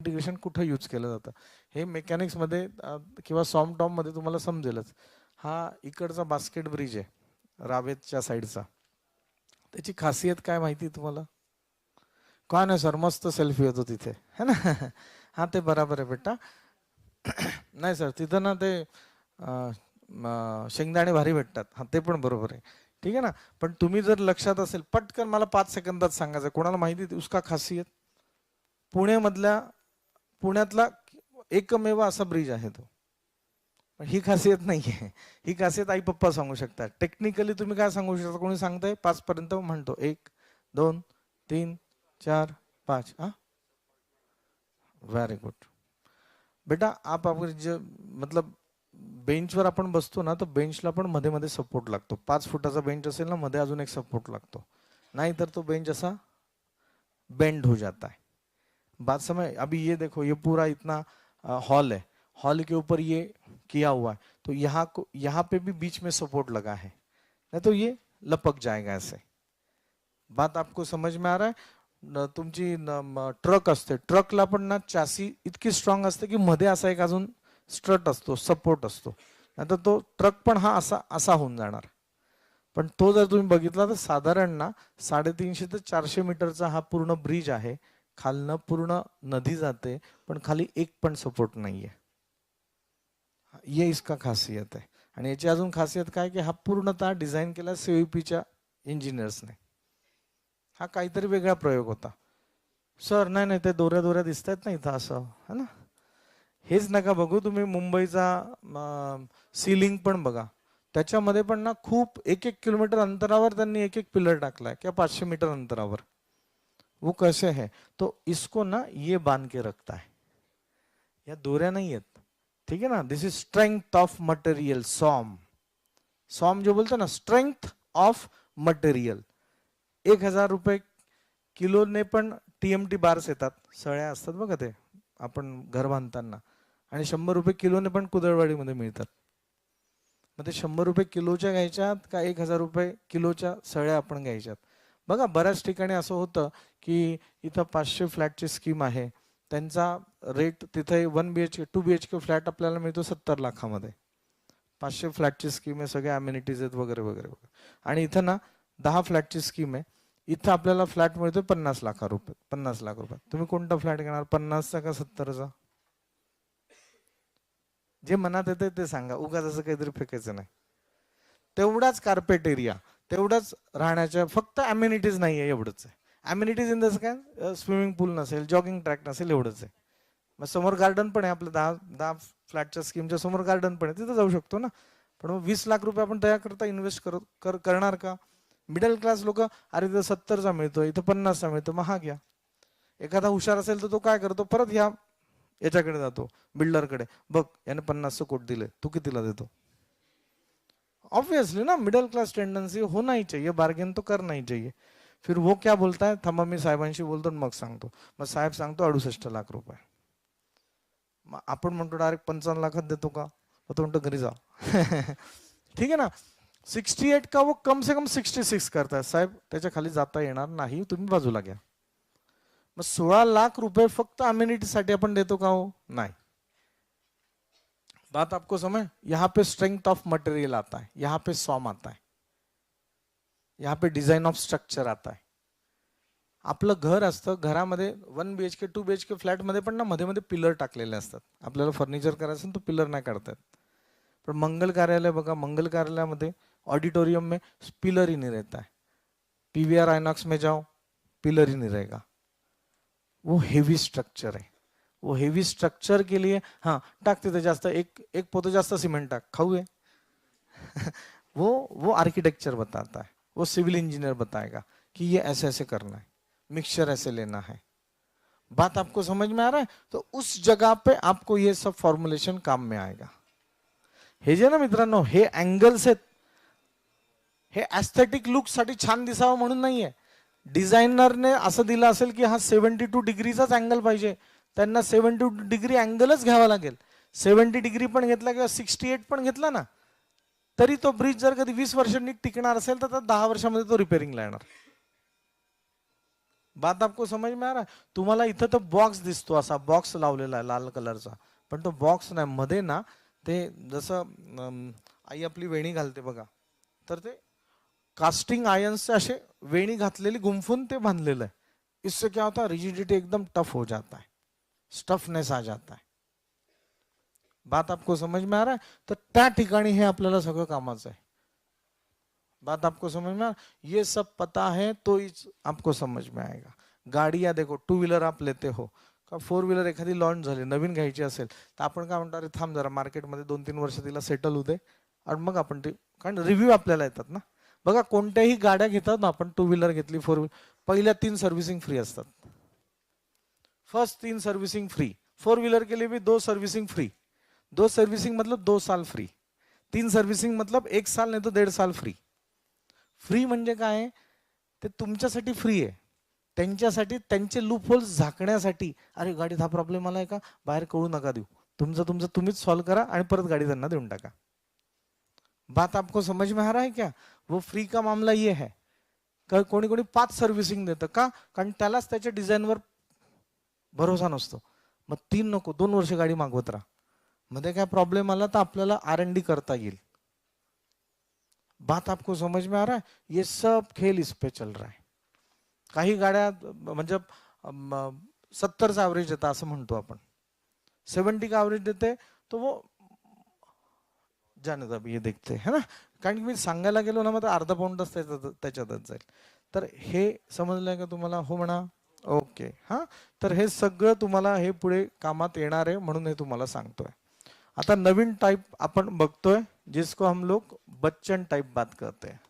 Integration कुठं use केलं जातं हे मेकॅनिक्समध्ये किंवा सॉमटॉममध्ये तुम्हाला समजेलच. हा इकडचा बास्केट ब्रिज आहे रावेतच्या साईडचा. त्याची खासियत काय माहिती आहे तुम्हाला? काय नाही सर, मस्त सेल्फी येतो तिथे है ना. हा ते बरोबर आहे बेटा. नाही सर, तिथं ना ते शेंगदाणे भारी भेटतात. हा ते पण बरोबर आहे, ठीक आहे ना. पण तुम्ही जर लक्षात असेल, पटकन मला 5 सेकंदात सांगायचं, कोणाला माहिती आहे उसका खासियत? पुण्यातला एकमेव असा ब्रिज आहे तो. ही खासियत नाही आहे. ही खासियत आई पप्पा सांगू शकतात. टेक्निकली तुम्ही काय सांगू शकता? कोणी सांगताय 5 पर्यंत म्हणतो. 1 2 3 4 5. हाँ, वेरी गुड बेटा. आप अगर मतलब बेंचवर आपण बसतो ना, तर बेंचला पण मध्ये मध्ये सपोर्ट लागतो. 5 फुटाचा बेंच असेल ना, मध्ये अजून एक सपोर्ट लागतो, नाहीतर तो बेंच असा बेंड हो जाता है. बात समझ? अभी ये देखो, ये पूरा इतना हॉल है, हॉल के ऊपर ये किया हुआ है, तो यहाँ पे भी बीच में सपोर्ट लगा है, नहीं तो ये लपक जाएगा ऐसे. बात आपको समझ में आ रहा है? तुमची ट्रक असते, ट्रकला पण ना चासी इतकी स्ट्रॉंग असते की मध्ये असा एक अजून स्ट्रट असतो, सपोर्ट असतो, नाहीतर तो ट्रक पण हा असा असा होऊन जाणार. पण तो जर तुम्ही बघितला तर साधारण ना 350 ते 400 मीटरचा हा पूर्ण ब्रिज आहे. खालनं पूर्ण नदी जाते, पण खाली एक पण सपोर्ट नाहीये. ये इसका खासियत आहे. आणि याची अजून खासियत काय की हा पूर्णतः डिझाईन केला सीईपीच्या इंजिनियर्सने. हा काहीतरी वेगळा प्रयोग होता. सर नाही नाही, ते दोऱ्या दोऱ्या दिसत आहेत ना इथं असं, है ना. हेच नका बघू तुम्ही, मुंबईचा सीलिंग पण बघा. त्याच्यामध्ये पण ना खूप 1-1 किलोमीटर अंतरावर त्यांनी एक एक पिलर टाकलाय, किंवा 500 मीटर अंतरावर. वो कैसे है? तो इसको ना ये बांध के रखता है, या दोऱ्या नाही आहेत, ठीक है ना. दिस इज स्ट्रेंथ ऑफ मटेरियल. सॉम सॉम जो बोलतो ना, स्ट्रेंथ ऑफ मटेरियल. 1000 रुपये किलोने पण टीएमटी बार्स येतात, सळ्या असतात बघा ते आपण घर बांधताना. आणि 100 रुपये किलोने पण कुदळवाडीमध्ये मिळतात. मग ते 100 रुपये किलोच्या घ्यायच्यात का 1000 रुपये किलोच्या सळ्या आपण घ्यायच्यात? बघा बऱ्याच ठिकाणी असं होतं की इथं 500 फ्लॅटची स्कीम आहे, त्यांचा रेट तिथे 1 BHK 2 BHK फ्लॅट आपल्याला मिळतो 70 लाखामध्ये. 500 फ्लॅटची स्कीम आहे, सगळे अम्युनिटीज आहेत वगैरे वगैरे वगैरे. आणि इथं ना 10 फ्लॅटची स्कीम आहे, इथं आपल्याला फ्लॅट मिळतो 50 लाख रुपये. 50 लाख रुपये. तुम्ही कोणता फ्लॅट घेणार, 50चा का 70चा? जे मनात येते ते सांगा, उगाच असं काहीतरी फेकायचं नाही. तेवढाच कार्पेट एरिया, तेवढाच राहण्याच्या, फक्त अम्युनिटीज नाही आहे, एवढंच आहे. अम्युनिटीज इन दस काय, स्विमिंग पूल नसेल, जॉगिंग ट्रॅक नसेल, एवढंच आहे. मग समोर गार्डन पण आहे आपलं, 10 फ्लॅटच्या स्कीमच्या समोर गार्डन पण आहे, तिथं जाऊ शकतो ना. पण मग 20 लाख रुपये आपण त्याकरता इन्व्हेस्ट करणार का? मिडल क्लास लोक, अरे तिथं 70चा मिळतो, इथं 50चा मिळतो, मग हा घ्या. एखादा हुशार असेल तर तो काय करतो, परत याच्याकडे जातो, बिल्डरकडे. बघ याने 50 कोट दिले, तू कितीला देतो? ऑब्वियसली ना, मिडिल क्लास टेंडेंसी होना ही चाहिए, बार्गेन तो करना ही चाहिए. फिर वो क्या बोलता है, थांबा मी साहेबांशी बोलतो मग सांगतो. मग साहेब सांगतो 68 लाख रुपये. मग आपण म्हणतो डायरेक्ट 55 लाखात देतो का? मग तो म्हणतो घरी जा. ठीक आहे ना. 68 का वो कम से कम 66 करताय साहेब, त्याच्या खाली जाता येणार नाही, तुम्ही बाजूला घ्या. मग 16 लाख रुपये फक्त अम्युनिटीसाठी आपण देतो का हो? नाही. बात आपको समझ? यहाँ पे स्ट्रेंथ ऑफ मटेरियल आता है, यहाँ पे सॉम आता है, यहाँ पे डिझाइन ऑफ स्ट्रक्चर आता है. आपलं घर असतं, घरामध्ये 1 BHK 2 BHK फ्लॅटमध्ये पण ना मध्ये मध्ये पिलर टाकलेले असतात. आपल्याला फर्निचर करायचं तो पिलर नाही काढतात. पण मंगल कार्यालय बघा, मंगल कार्यालयामध्ये ऑडिटोरियम में पिलर ही नहीं रहता है. PVR आइनॉक्स में जाओ, पिलर ही नहीं रहेगा. वो हेवी स्ट्रक्चर है. वो हेवी स्ट्रक्चर के लिए हाँ टाक तिथे जास्त, एक पोते जास्त सिमेंट टाक, खाऊ है. वो आर्किटेक्चर बताता है, वो सिविल इंजीनियर बताएगा कि ये ऐसे ऐसे करना है, मिक्सचर ऐसे लेना है. बात आपको समझ में आ रहा है? तो उस जगह पे आपको ये सब फॉर्म्युलेशन काम में आएगा. हे जे ना मित्रांनो, हे अँगल्स आहेत, हे ॲस्थेटिक लुक साठी छान दिसावं म्हणून नाहीये. डिझायनरने असं दिलं असेल की हा 72 डिग्रीचाच अँगल पाहिजे, त्यांना 72 डिग्री अँगलच घ्यावा लागेल. 70 डिग्री पण घेतला किंवा 68 पण घेतला ना, तरी तो ब्रिज जर कधी 20 वर्षांनी टिकणार असेल तर 10 वर्षामध्ये तो रिपेअरिंगला येणार. बात आपको समझ में आ रहा है? तुम्हाला इथं तर बॉक्स दिसतो, असा बॉक्स लावलेला आहे लाल कलरचा, पण तो बॉक्स नाही, मध्ये ना ते जसं आई आपली वेणी घालते बघा, तर ते कास्टिंग आयन्स असे वेणी घातलेली गुंफून ते बांधलेलं आहे. इससे क्या होता है, रिजिडिटी एकदम टफ हो जाता है, स्टफनेस आ जाता है. बात आपको समझ में आ रहा है? तर त्या ठिकाणी हे आपल्याला सगळं कामाचं आहे. बात आपको समझ में आ, ये सब पता है तो आपको समझ में आएगा. गाडियां देखो, टू व्हीलर आप लेते हो का, फोर व्हीलर एखादी लॉन्च झाली नवीन घ्यायची असेल तर आपण काय म्हणतो, अरे थांब जरा मार्केटमध्ये 2-3 वर्ष तिला सेटल होऊ दे आणि मग आपण ते, कारण रिव्ह्यू आपल्याला येतात ना. बघा कोणत्याही गाड्या घेतात ना आपण, टू व्हीलर घेतली, फोर व्हीलर, पहिल्या 3 सर्व्हिसिंग फ्री असतात. First 3 servicing free. Four wheeler के लिए भी 2 सर्व्हिसिंग फ्री. 2 सर्व्हिसिंग मतलब 2 साल फ्री. 3 सर्व्हिसिंग मतलब 1 साल नाही तो 1.5 साल फ्री. फ्री म्हणजे काय, ते तुमच्यासाठी फ्री आहे, त्यांच्यासाठी त्यांचे लूप होल्स झाकण्यासाठी. अरे गाडीत हा प्रॉब्लेम आलाय का, बाहेर कळू नका देऊ, तुमचं तुम्हीच सॉल्व्ह करा आणि परत गाडी त्यांना देऊन टाका. बात आपको समझ में आ रहा है क्या? वो फ्री का मामला ये है. कोणी कोणी 5 सर्व्हिसिंग देतं का, कारण त्यालाच त्याच्या डिझाईनवर भरोसा नसतो. मग 3 नको, 2 वर्ष गाडी मागवत राहा, मध्ये काय प्रॉब्लेम आला तर आपल्याला R&D करता येईल. बात आपको समझ में आ रहा है? ये सब खेल इस पे चल रहा है. काही गाड्या म्हणजे 70चा ॲव्हरेज देतात असं म्हणतो आपण, 70 का ॲव्हरेज देते तो वो जाने दो अभी ये देखते है ना, कारण की मी सांगायला गेलो ना मग अर्धा पाऊण तास त्याच्यातच जाईल. तर हे समजलंय का तुम्हाला? हो म्हणा. ओके. हा, तर हे सगळं तुम्हाला हे पुढे कामात येणार आहे म्हणून हे तुम्हाला सांगतोय. आता नवीन टाइप अपन बघतोय जिसको हम लोग बच्चन टाइप बात करते हैं.